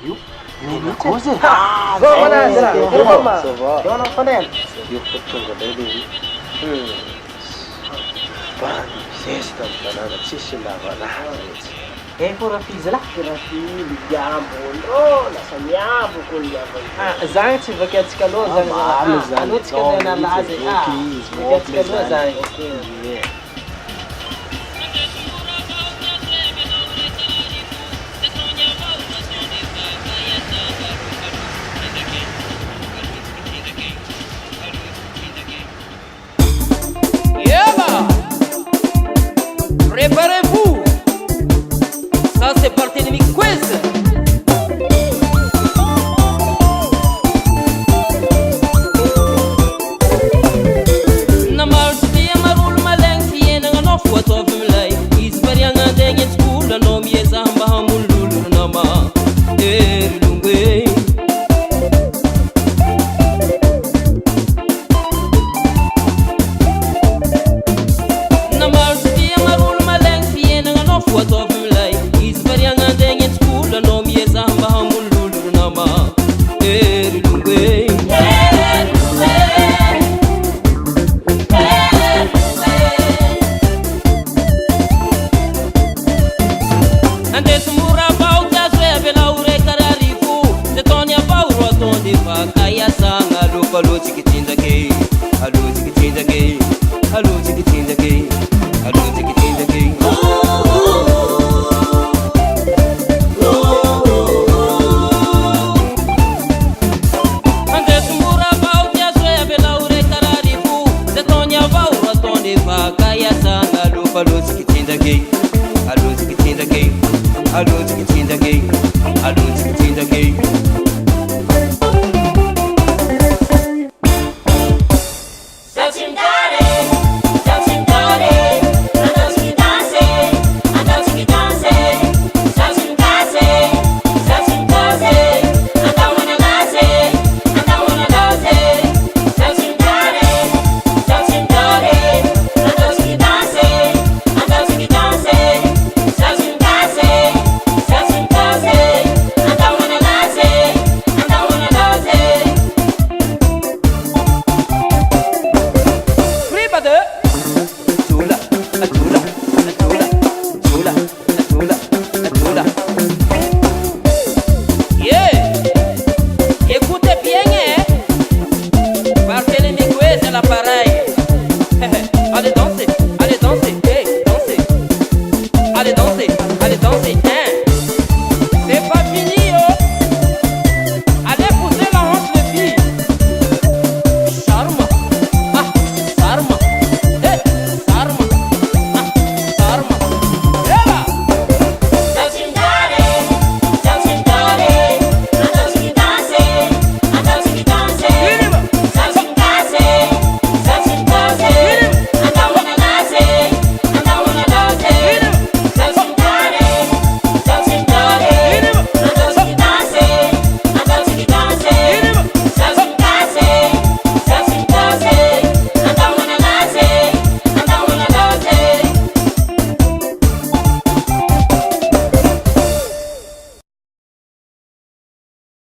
Io cos'è? Devono fanel. Io tonga day lehy sesta banana tsisy lavalaha mihitsy. Fô rafizy rafily miambolo lasa miamboko zany tsy vakiatsika aloha zany anotsika le nalaza vakiatsika aloha zany. Préparez-vous, ça c'est Barthélemy Quiz. Namarso dia marolo malagny fiainagna anao fo ataovy milay izy variagna antegna etsikola anao miezah mba hamolololo nama ery longwe namarso dia marolo malagny fiainagna anao fo ataovy milay izy variagna antegna etsikola anao miezah mba hamolololo nama ery longwe andesy-mora avao ty azo hoe avela ho ray kararivo ze taony avao ro ataonde vaka iasagna aloko alotsika tsinjake alotsika tsinjake alotsika tsinjake alotsika tsinjake andesy-mora avao ty azo hoe avela ho ray kararivo ze taony avao ro ataonde vaka iasagna aloko alotsika tsinjake alotsika tsinjake alotsika tsinjake alotsika tsinjake